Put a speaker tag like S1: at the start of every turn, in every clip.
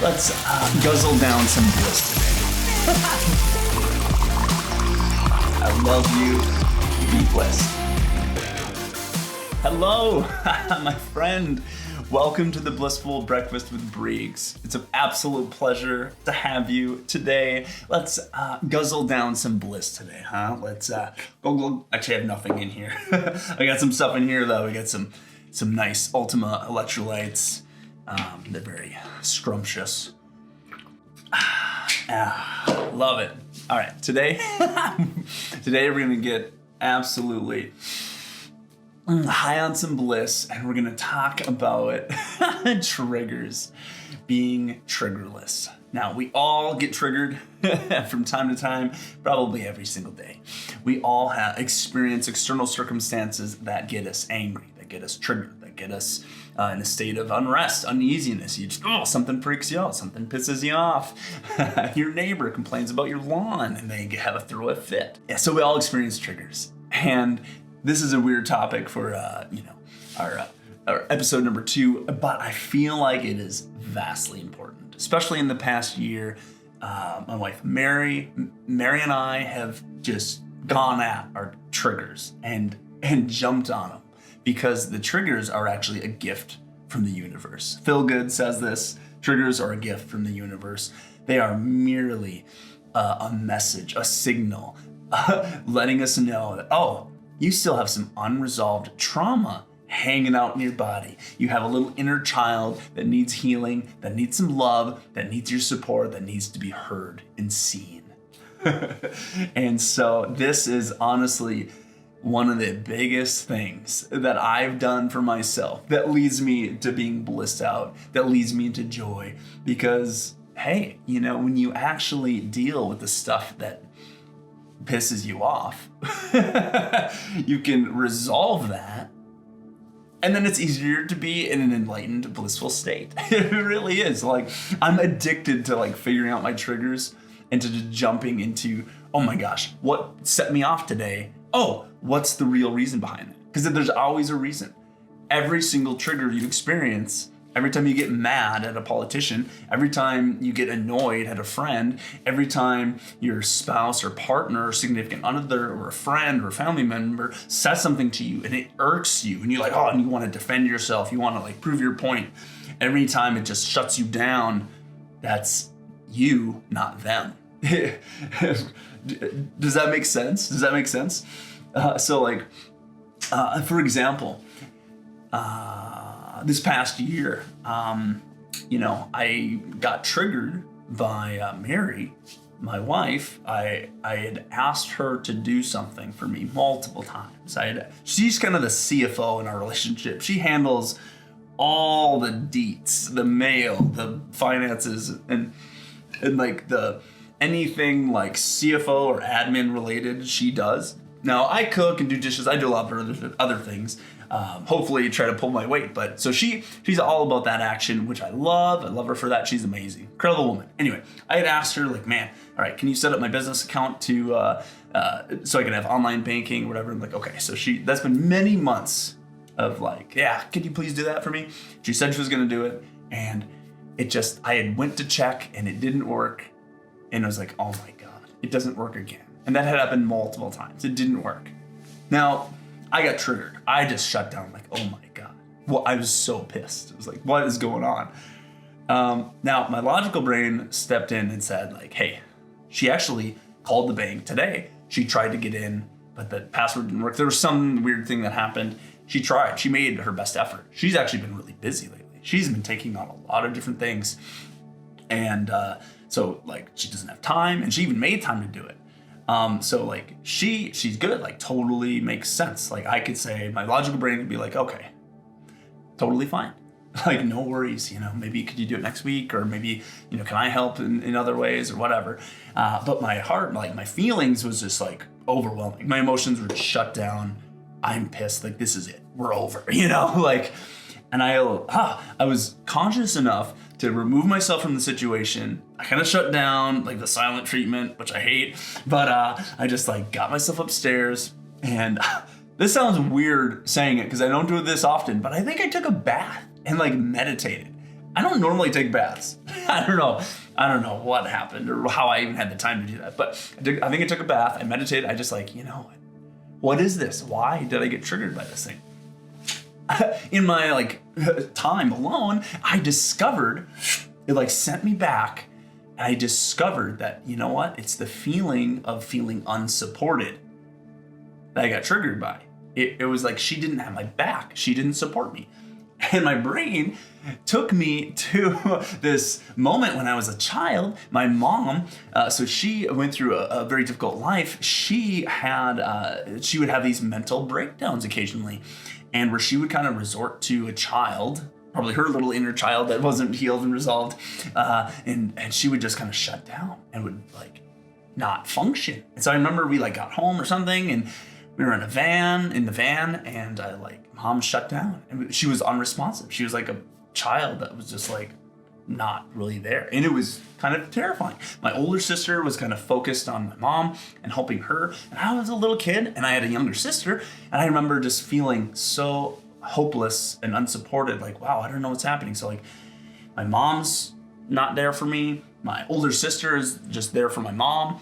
S1: Let's guzzle down some bliss today. I love you. Be blessed. Hello, my friend. Welcome to the Blissful Breakfast with Breegs. It's an absolute pleasure to have you today. Let's guzzle down some bliss today, huh? Let's go. Actually, I have nothing in here. I got some stuff in here though. We got some nice Ultima electrolytes. They're very scrumptious. Love it. All right, today we're gonna get absolutely high on some bliss, and we're gonna talk about triggers, being triggerless. Now, we all get triggered from time to time, probably every single day. We all experience external circumstances that get us angry, that get us triggered, that get us in a state of unrest, uneasiness. You just, something freaks you out, something pisses you off. Your neighbor complains about your lawn and they have a throw a fit. Yeah, so we all experience triggers. And this is a weird topic for our episode number 2, but I feel like it is vastly important, especially in the past year. My wife Mary and I have just gone at our triggers and jumped on them, because the triggers are actually a gift from the universe. Phil Good says this: triggers are a gift from the universe. They are merely a message, a signal, letting us know that, you still have some unresolved trauma hanging out in your body. You have a little inner child that needs healing, that needs some love, that needs your support, that needs to be heard and seen. And so this is honestly one of the biggest things that I've done for myself that leads me to being blissed out, that leads me into joy. Because, hey, when you actually deal with the stuff that pisses you off, you can resolve that, and then it's easier to be in an enlightened, blissful state. It really is. Like, I'm addicted to figuring out my triggers and to just jumping into, oh my gosh, what set me off today? What's the real reason behind it? Because there's always a reason. Every single trigger you experience, every time you get mad at a politician, every time you get annoyed at a friend, every time your spouse or partner or significant other or a friend or a family member says something to you and it irks you and you're like, and you want to defend yourself, you want to prove your point. Every time it just shuts you down, that's you, not them. Does that make sense? For example, this past year, I got triggered by Mary, my wife. I had asked her to do something for me multiple times. She's kind of the CFO in our relationship. She handles all the deets, the mail, the finances, and anything CFO or admin related, she does. Now, I cook and do dishes. I do a lot of other things. Hopefully try to pull my weight. But so she's all about that action, which I love. I love her for that. She's amazing. Incredible woman. Anyway, I had asked her, man, all right, can you set up my business account to so I can have online banking or whatever? I'm like, okay. So that's been many months of could you please do that for me? She said she was going to do it. And I had went to check and it didn't work. And I was like, oh my God, it doesn't work again. And that had happened multiple times. It didn't work. Now, I got triggered. I just shut down oh my God. Well, I was so pissed. It was what is going on? Now, my logical brain stepped in and said hey, she actually called the bank today. She tried to get in, but the password didn't work. There was some weird thing that happened. She tried. She made her best effort. She's actually been really busy lately. She's been taking on a lot of different things. And so she doesn't have time, and she even made time to do it. She's good, totally makes sense. I could say, my logical brain could be okay, totally fine. No worries, maybe could you do it next week? Or maybe, can I help in other ways or whatever? But my heart, my feelings was just overwhelming. My emotions were shut down. I'm pissed. This is it. We're over, and I was conscious enough to remove myself from the situation. I kind of shut down, the silent treatment, which I hate, but I just got myself upstairs, and this sounds weird saying it because I don't do this often, but I think I took a bath and meditated. I don't normally take baths. I don't know what happened or how I even had the time to do that. But I think I took a bath. I meditated. I just like, what is this? Why did I get triggered by this thing? In my like time alone, I discovered it like sent me back. And I discovered that, it's the feeling of feeling unsupported that I got triggered by. It was like she didn't have my back. She didn't support me. And my brain took me to this moment when I was a child. My mom, so she went through a very difficult life. She would have these mental breakdowns occasionally, and where she would kind of resort to a child, probably her little inner child that wasn't healed and resolved, and she would just kind of shut down and would like not function. And so I remember we like got home or something, and we were in the van, and mom shut down, and she was unresponsive. She was like a child that was just like not really there, and it was kind of terrifying. My older sister was kind of focused on my mom and helping her, and I was a little kid, and I had a younger sister, and I remember just feeling so hopeless and unsupported, like, wow, I don't know what's happening. So like my mom's not there for me, my older sister is just there for my mom,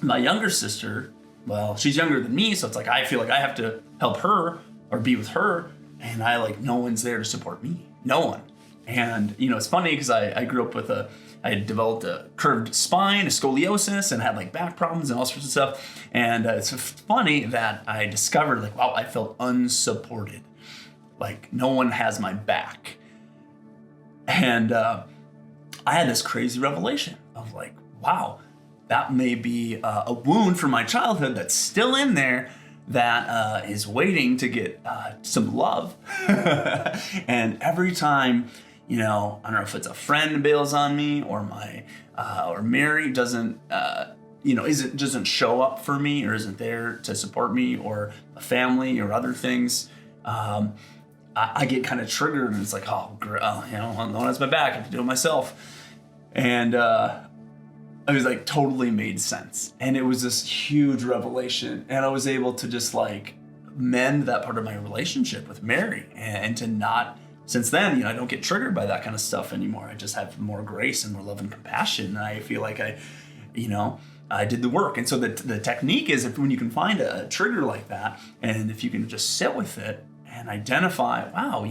S1: my younger sister, well, she's younger than me, so it's like I feel like I have to help her or be with her, and no one's there to support me. No one. And it's funny because I grew up with I had developed a curved spine, a scoliosis, and had like back problems and all sorts of stuff. And it's funny that I discovered wow, I felt unsupported. Like no one has my back. And I had this crazy revelation of like, wow, that may be a wound from my childhood that's still in there that is waiting to get some love. And every time, I don't know if it's a friend bails on me or or Mary doesn't show up for me or isn't there to support me, or a family or other things, I get kind of triggered, and it's like, no one has my back. I have to do it myself. And it was like totally made sense. And it was this huge revelation. And I was able to just like mend that part of my relationship with Mary, and to not, since then, I don't get triggered by that kind of stuff anymore. I just have more grace and more love and compassion. And I feel like I did the work. And so the technique is, when you can find a trigger like that, and if you can just sit with it and identify, wow,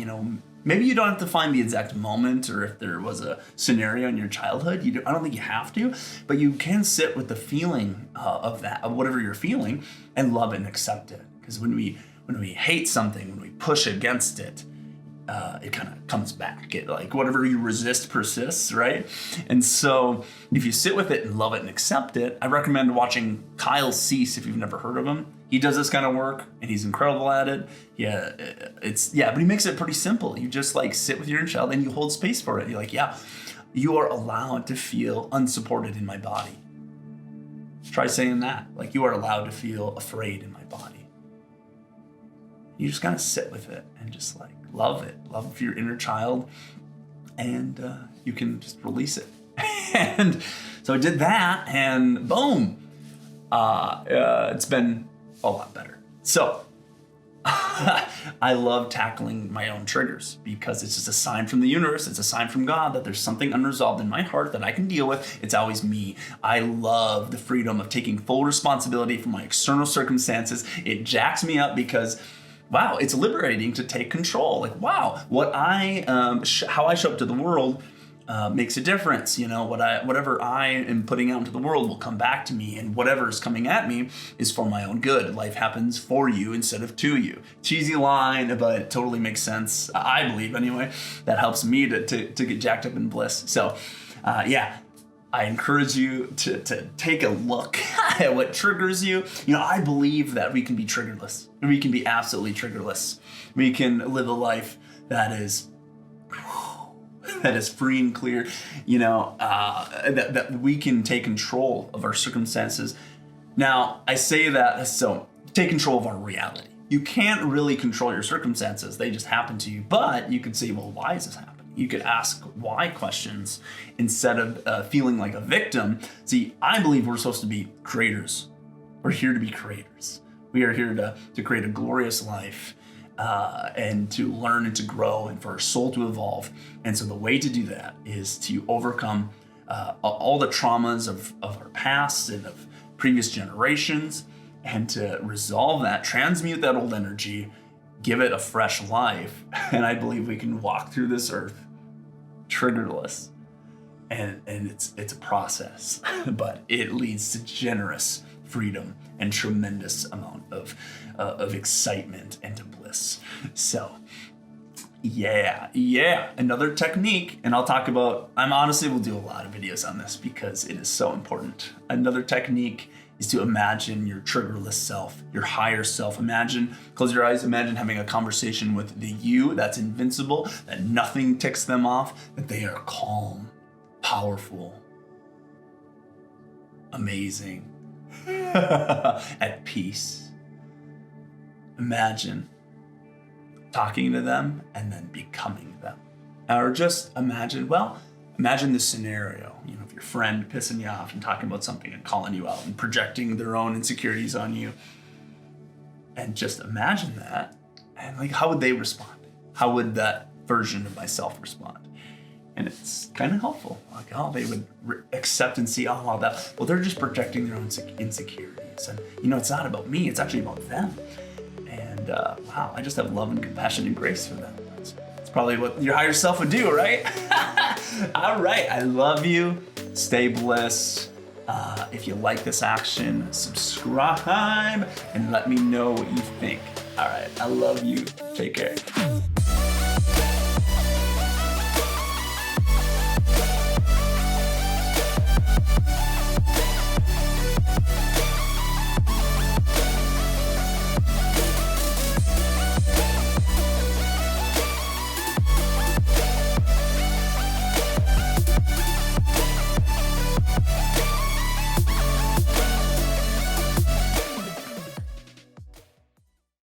S1: maybe you don't have to find the exact moment, or if there was a scenario in your childhood, I don't think you have to, but you can sit with the feeling of whatever you're feeling, and love it and accept it. Because when we hate something, when we push against it, it kind of comes back. It, like whatever you resist persists, right? And so if you sit with it and love it and accept it, I recommend watching Kyle Cease if you've never heard of him. He does this kind of work, and he's incredible at it. But he makes it pretty simple. You just like sit with your inner child and you hold space for it. You're like, yeah, you are allowed to feel unsupported in my body. Try saying that. Like, you are allowed to feel afraid in my body. You just kind of sit with it and just like love it. Love your inner child, and you can just release it. And so I did that, and boom, it's been a lot better. So I love tackling my own triggers, because it's just a sign from the universe. It's a sign from God that there's something unresolved in my heart that I can deal with. It's always me. I love the freedom of taking full responsibility for my external circumstances. It jacks me up because, wow, it's liberating to take control. Like, wow, what how I show up to the world makes a difference. Whatever I am putting out into the world will come back to me, and whatever is coming at me is for my own good. Life happens for you instead of to you. Cheesy line, but it totally makes sense. I believe anyway. That helps me to get jacked up in bliss. So, I encourage you to take a look at what triggers you. I believe that we can be triggerless. We can be absolutely triggerless. We can live a life that is free and clear, that we can take control of our circumstances. Now, I say that, so take control of our reality. You can't really control your circumstances. They just happen to you. But you could say, well, why is this happening? You could ask why questions instead of feeling like a victim. See, I believe we're supposed to be creators. We're here to be creators. We are here to create a glorious life. and to learn and to grow and for our soul to evolve. And so the way to do that is to overcome all the traumas of our past and of previous generations, and to resolve that, transmute that old energy, give it a fresh life. And I believe we can walk through this earth triggerless. And it's a process, but it leads to generous freedom and tremendous amount of excitement and to bliss. So yeah, another technique, and I'll talk about, we'll do a lot of videos on this because it is so important. Another technique is to imagine your triggerless self, your higher self. Close your eyes, imagine having a conversation with the you that's invincible, that nothing ticks them off, that they are calm, powerful, amazing, at peace. Imagine talking to them and then becoming them. Or just imagine this scenario, of your friend pissing you off and talking about something and calling you out and projecting their own insecurities on you. And just imagine that, and how would they respond? How would that version of myself respond? And it's kind of helpful. They would accept and see, they're just projecting their own insecurities. And it's not about me, it's actually about them. And I just have love and compassion and grace for them. That's probably what your higher self would do, right? All right, I love you. Stay blessed. If you like this action, subscribe and let me know what you think. All right, I love you. Take care.